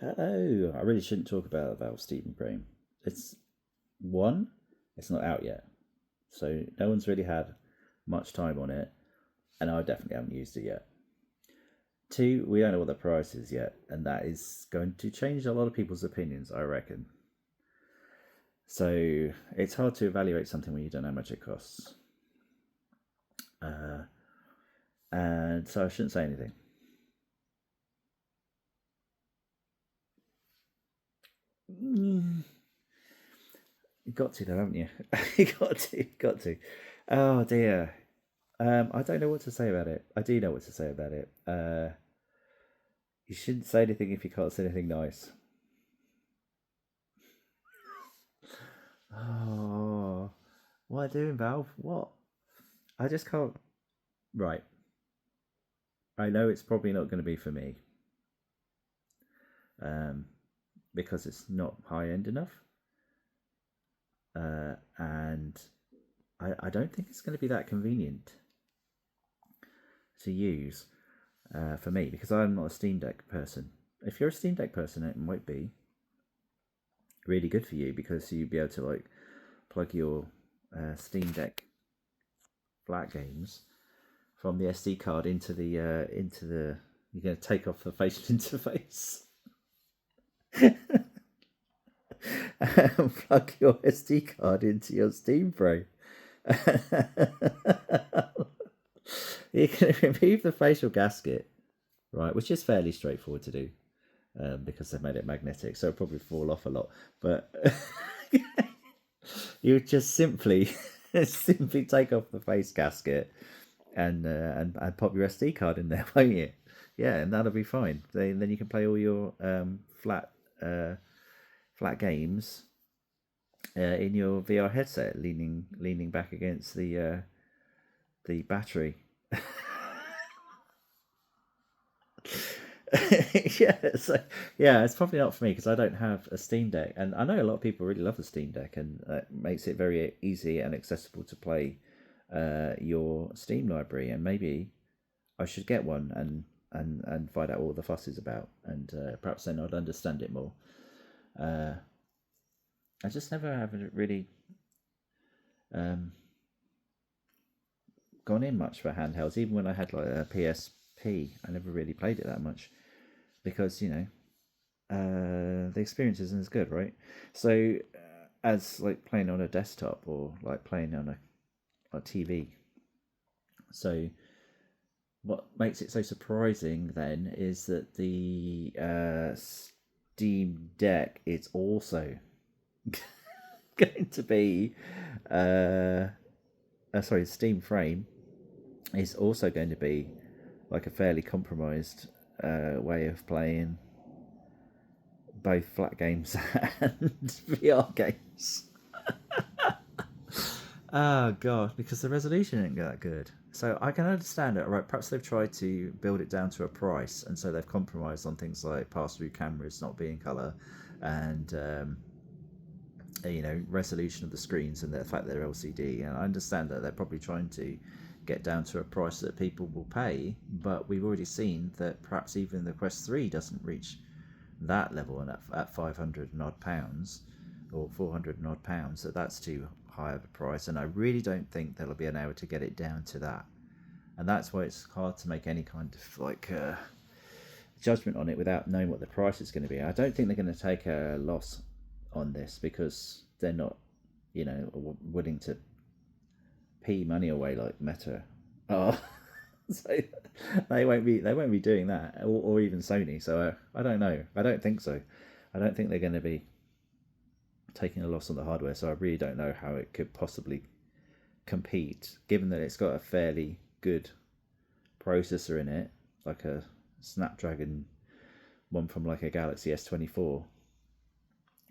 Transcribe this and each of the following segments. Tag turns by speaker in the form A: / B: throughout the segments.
A: Hello. I really shouldn't talk about Valve Steam Frame. It's one, it's not out yet, so no one's really had much time on it, and I definitely haven't used it yet. Two, we don't know what the price is yet, and that is going to change a lot of people's opinions, I reckon. So it's hard to evaluate something when you don't know how much it costs. Uh, and so I shouldn't say anything. Mm, you got to though, haven't you? you got to. Oh dear. I don't know what to say about it. I do know what to say about it. You shouldn't say anything if you can't say anything nice. Oh, what are you doing, Valve? What? I just can't. Right. I know it's probably not going to be for me, um, because it's not high end enough, and I don't think it's going to be that convenient to use for me because I'm not a Steam Deck person. If you're a Steam Deck person, it might be really good for you because you'd be able to like plug your Steam Deck flat games from the SD card into the. You're going to take off the facial interface and plug your SD card into your Steam Pro. You can remove the facial gasket, right, which is fairly straightforward to do because they've made it magnetic, so it'll probably fall off a lot. But you just simply take off the face gasket and pop your SD card in there, won't you? Yeah, and that'll be fine. Then you can play all your uh, flat games in your VR headset, leaning back against the battery. Yeah, so yeah, it's probably not for me because I don't have a Steam Deck, and I know a lot of people really love the Steam Deck, and it makes it very easy and accessible to play your Steam library. And maybe I should get one and find out what the fuss is about, and perhaps then I'd understand it more. Uh, I just never have really um, gone in much for handhelds, even when I had like a PSP. I never really played it that much because the experience isn't as good, right? So as like playing on a desktop or like playing on a TV. So what makes it so surprising then is that the Steam Deck is also going to be sorry, Steam Frame is also going to be like a fairly compromised way of playing both flat games and VR games. Oh god, because the resolution isn't that good. So I can understand it. Right, perhaps they've tried to build it down to a price, and so they've compromised on things like pass-through cameras not being color, and resolution of the screens and the fact that they're LCD. And I understand that they're probably trying to get down to a price that people will pay, but we've already seen that perhaps even the Quest 3 doesn't reach that level, and at 500 and odd pounds or 400 and odd pounds, that's too high of a price. And I really don't think they'll be able to get it down to that. And that's why it's hard to make any kind of like judgment on it without knowing what the price is going to be. I don't think they're going to take a loss on this because they're not, willing to pee money away like Meta. Oh, so they won't be doing that, or even Sony. So I don't know. I don't think so. I don't think they're going to be taking a loss on the hardware. So I really don't know how it could possibly compete, given that it's got a fairly good processor in it, like a Snapdragon one from like a Galaxy S24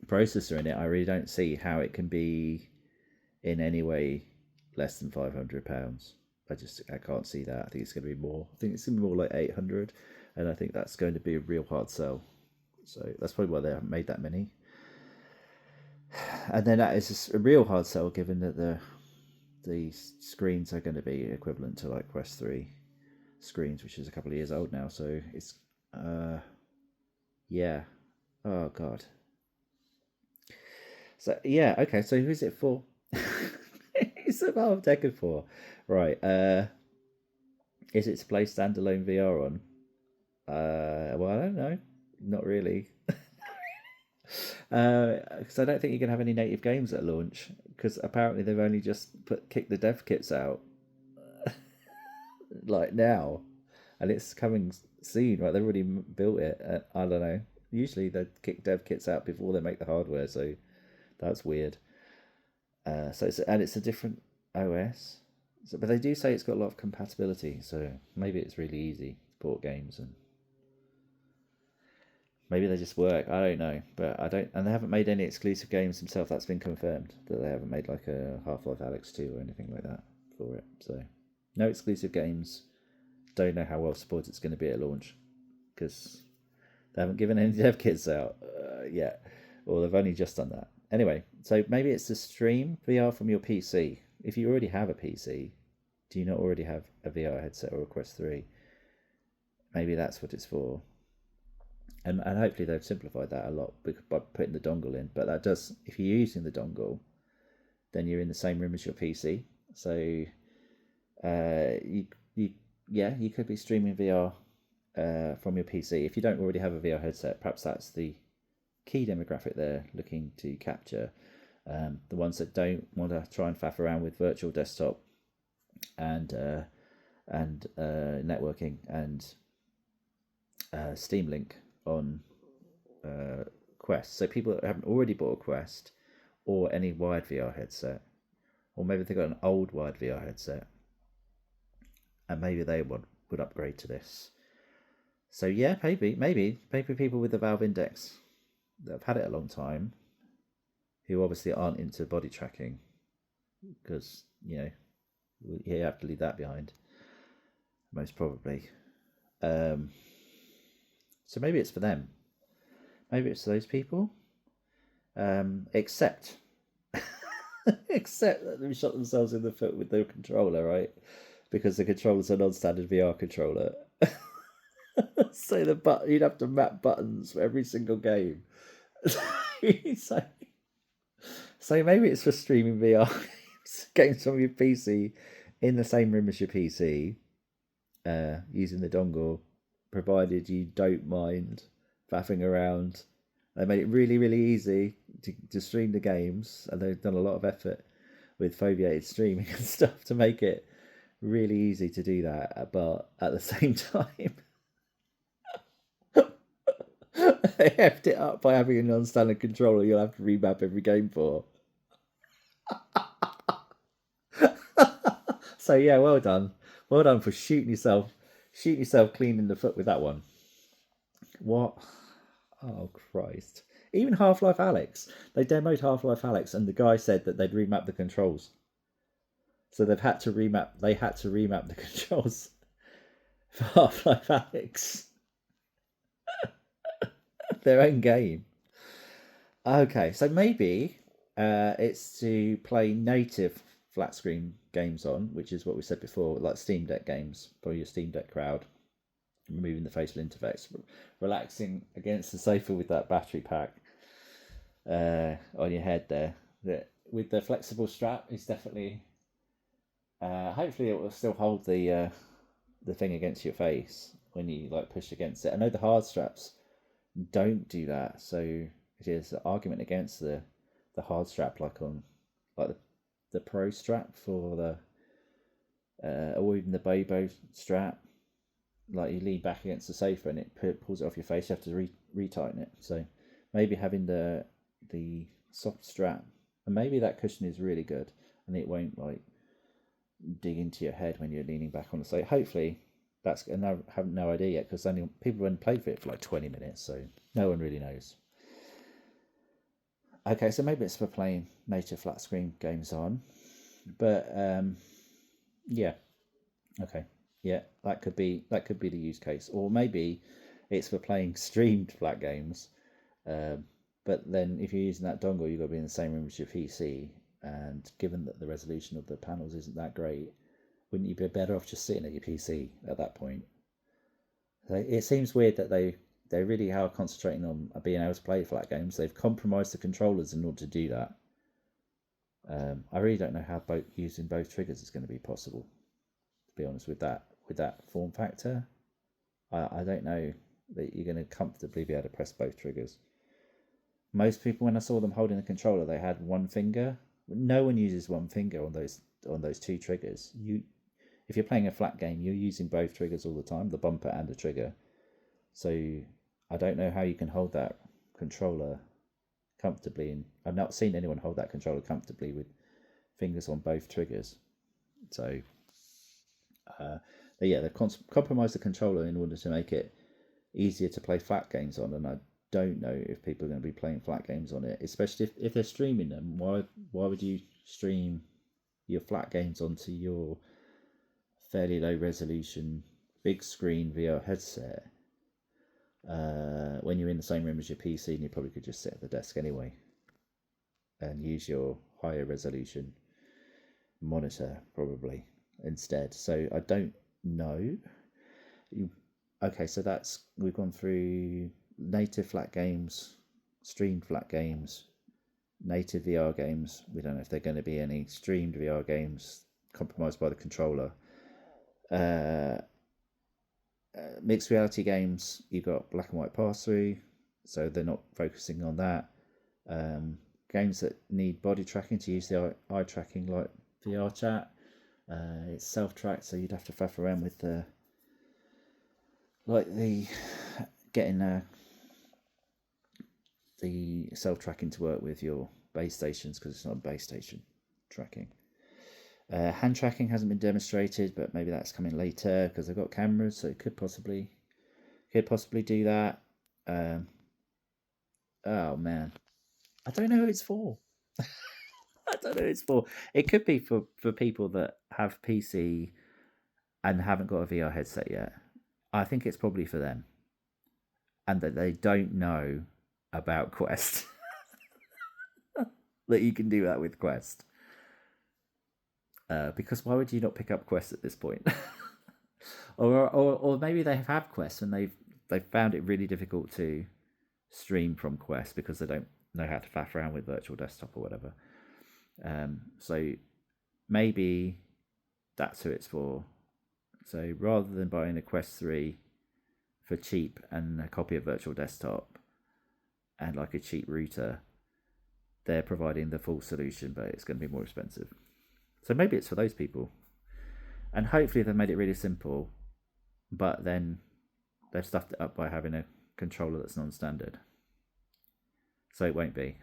A: processor in it. I really don't see how it can be in any way less than £500. I can't see that. I think it's going to be more. I think it's going to be more like 800, and I think that's going to be a real hard sell. So that's probably why they haven't made that many. And then that is a real hard sell, given that the screens are going to be equivalent to like Quest 3 screens, which is a couple of years old now. So it's yeah. Oh God. So yeah, okay. So who's it for? Who's the Valve Deca for? Right. Is it to play standalone VR on? Well, I don't know. Not really. Because I don't think you can have any native games at launch. Because apparently they've only just kicked the dev kits out like now, and it's coming soon. Right, they've already built it. I don't know. Usually they kick dev kits out before they make the hardware, so that's weird. It's a different OS, but they do say it's got a lot of compatibility. So maybe it's really easy to port games, and maybe they just work. I don't know, but I don't. And they haven't made any exclusive games themselves. That's been confirmed that they haven't made like a Half-Life Alyx 2 or anything like that for it. So no exclusive games. Don't know how well supported it's going to be at launch because they haven't given any dev kits out yet, or they've only just done that. Anyway, so maybe it's to stream VR from your PC. If you already have a PC, do you not already have a VR headset or a Quest 3? Maybe that's what it's for. And hopefully they've simplified that a lot by putting the dongle in. But that does, if you're using the dongle, then you're in the same room as your PC. So you could be streaming VR from your PC. If you don't already have a VR headset, perhaps that's the key demographic they're looking to capture. The ones that don't want to try and faff around with virtual desktop and networking and Steam Link on Quest. So people that haven't already bought a Quest or any wired VR headset, or maybe they've got an old wired VR headset, and maybe they would upgrade to this. So yeah, maybe people with the Valve Index that have had it a long time, who obviously aren't into body tracking, because you have to leave that behind, most probably. So maybe it's for them. Maybe it's those people. Except that they shot themselves in the foot with the controller, right? Because the controller's a non-standard VR controller. So you'd have to map buttons for every single game. so, so maybe it's for streaming VR games from your PC in the same room as your PC, using the dongle, provided you don't mind faffing around. They made it really, really easy to stream the games, and they've done a lot of effort with foveated streaming and stuff to make it really easy to do that. But at the same time, they effed it up by having a non-standard controller you'll have to remap every game for. So yeah, well done for shooting yourself clean in the foot with that one. What? Oh Christ! Even Half-Life Alyx, they demoed Half-Life Alyx, and the guy said that they'd remap the controls. So they had to remap the controls for Half-Life Alyx, their own game. Okay, so maybe it's to play native flat screen games on, which is what we said before, like Steam Deck games for your Steam Deck crowd. Removing the facial interface, relaxing against the sofa with that battery pack on your head there. With the flexible strap, it's definitely. Hopefully, it will still hold the thing against your face when you like push against it. I know the hard straps don't do that, so it is an argument against the hard strap, like on like the Pro strap for the or even the Bobo strap. Like you lean back against the sofa and it pulls it off your face. You have to retighten it. So maybe having the soft strap, and maybe that cushion is really good and it won't like dig into your head when you're leaning back on the sofa. Hopefully that's, and I have no idea yet because only people haven't played for it for like 20 minutes, so no one really knows. Okay, so maybe it's for playing native flat screen games on, but yeah, okay. Yeah, that could be the use case, or maybe it's for playing streamed flat games. Um, but then if you're using that dongle, you've got to be in the same room as your PC. And given that the resolution of the panels isn't that great, wouldn't you be better off just sitting at your PC at that point? So it seems weird that they they really are concentrating on being able to play flat games. They've compromised the controllers in order to do that. I really don't know how using both triggers is going to be possible. To be honest, with that form factor, I don't know that you're going to comfortably be able to press both triggers. Most people, when I saw them holding the controller, they had one finger. No one uses one finger on those two triggers. If you're playing a flat game, you're using both triggers all the time, the bumper and the trigger. So I don't know how you can hold that controller comfortably, and I've not seen anyone hold that controller comfortably with fingers on both triggers. So yeah, they've compromised the controller in order to make it easier to play flat games on, and I don't know if people are going to be playing flat games on it, especially if they're streaming them. Why would you stream your flat games onto your fairly low resolution big screen VR headset when you're in the same room as your PC, and you probably could just sit at the desk anyway and use your higher resolution monitor probably instead? So I don't know. Okay, so we've gone through native flat games, streamed flat games, native VR games. We don't know if they're going to be any streamed VR games compromised by the controller. Mixed reality games, you've got black and white pass through, so they're not focusing on that. Games that need body tracking to use the eye tracking, like VR chat, it's self-tracked, so you'd have to faff around with getting the self-tracking to work with your base stations, because it's not base station tracking. Hand tracking hasn't been demonstrated, but maybe that's coming later because they've got cameras, so it could possibly do that. Oh man, I don't know who it's for. I don't know who it's for. It could be for people that have PC and haven't got a VR headset yet. I think it's probably for them, and that they don't know about Quest. That you can do that with Quest. Because why would you not pick up Quest at this point? or maybe they have Quest and they've found it really difficult to stream from Quest because they don't know how to faff around with virtual desktop or whatever. So maybe that's who it's for. So rather than buying a Quest 3 for cheap and a copy of virtual desktop and like a cheap router, they're providing the full solution, but it's going to be more expensive. So maybe it's for those people. And hopefully they've made it really simple, but then they've stuffed it up by having a controller that's non-standard. So it won't be.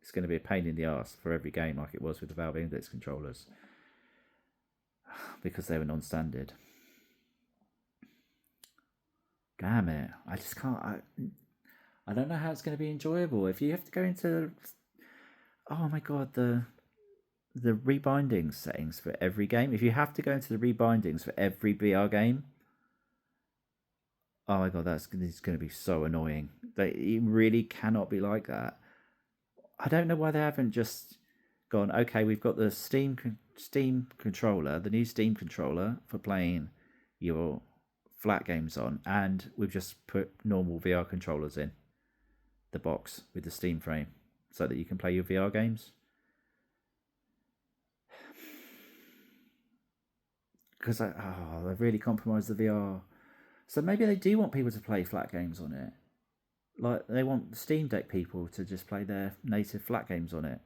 A: It's going to be a pain in the arse for every game, like it was with the Valve Index controllers, because they were non-standard. Damn it. I just can't. I don't know how it's going to be enjoyable. If you have to go into... Oh my god, the rebinding settings for every game. If you have to go into the rebindings for every VR game, oh my god, it's going to be so annoying. It really cannot be like that. I don't know why they haven't just gone, okay, we've got the Steam controller, the new Steam controller for playing your flat games on, and we've just put normal VR controllers in the box with the Steam frame so that you can play your VR games. Because they've really compromised the VR. So maybe they do want people to play flat games on it. Like, they want Steam Deck people to just play their native flat games on it.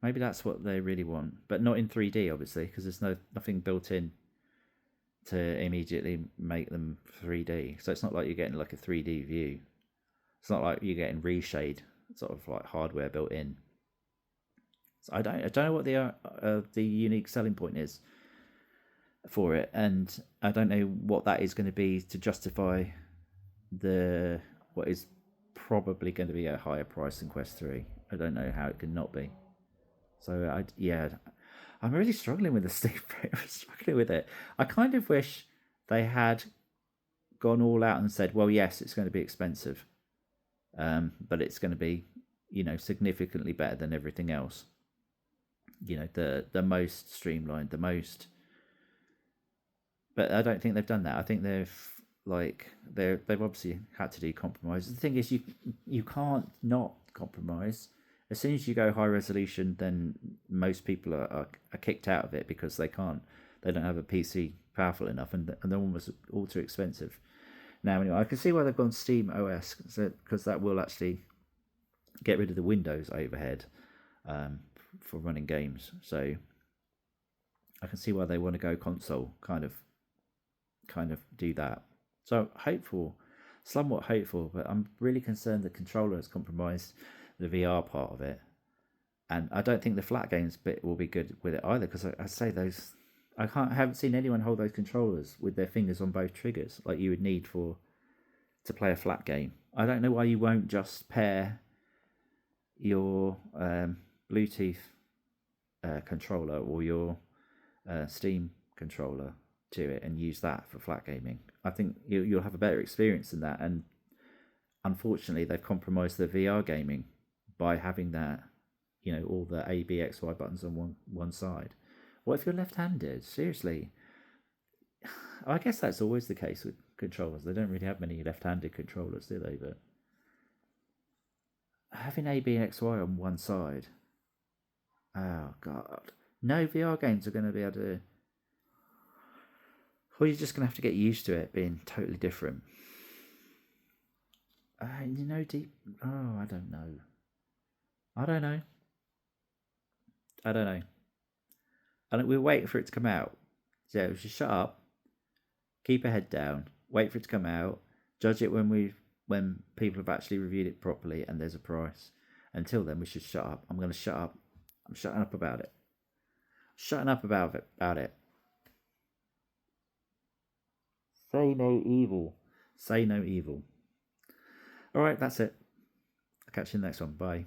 A: Maybe that's what they really want. But not in 3D, obviously, because there's nothing built in to immediately make them 3D. So it's not like you're getting like a 3D view. It's not like you're getting reshade, sort of like hardware built in. So I don't know what the unique selling point is for it, and I don't know what that is going to be to justify what is probably going to be a higher price than Quest 3. I don't know how it can not be. So I'm really struggling with the Steam frame. I'm struggling with it. I kind of wish they had gone all out and said, well, yes, it's going to be expensive, but it's going to be, significantly better than everything else. The most streamlined, the most. But I don't think they've done that. I think they've like they've obviously had to do compromise. The thing is, you can't not compromise. As soon as you go high resolution, then most people are kicked out of it because they don't have a PC powerful enough, and they're almost all too expensive. Now, anyway, I can see why they've gone Steam OS, because that will actually get rid of the Windows overhead for running games. So I can see why they want to go console, kind of do that. So hopeful, somewhat hopeful, but I'm really concerned the controller has compromised the VR part of it, and I don't think the flat games bit will be good with it either, because I say those. Haven't seen anyone hold those controllers with their fingers on both triggers like you would need to play a flat game. I don't know why you won't just pair your Bluetooth controller or your Steam controller to it and use that for flat gaming. I think you'll have a better experience than that. And unfortunately, they've compromised the VR gaming by having that, all the A, B, X, Y buttons on one side. What if you're left-handed? Seriously, I guess that's always the case with controllers. They don't really have many left-handed controllers, do they? But having A, B, X, Y on one side, oh god, no VR games are going to be able to. Or you're just going to have to get used to it being totally different. Deep. Oh, I don't know. I don't know. And we'll wait for it to come out. So just shut up, keep a head down, wait for it to come out, judge it when people have actually reviewed it properly and there's a price. Until then, we should shut up. I'm going to shut up. I'm shutting up about it. Shutting up about it. Say no evil. Say no evil. All right, that's it. I'll catch you in the next one. Bye.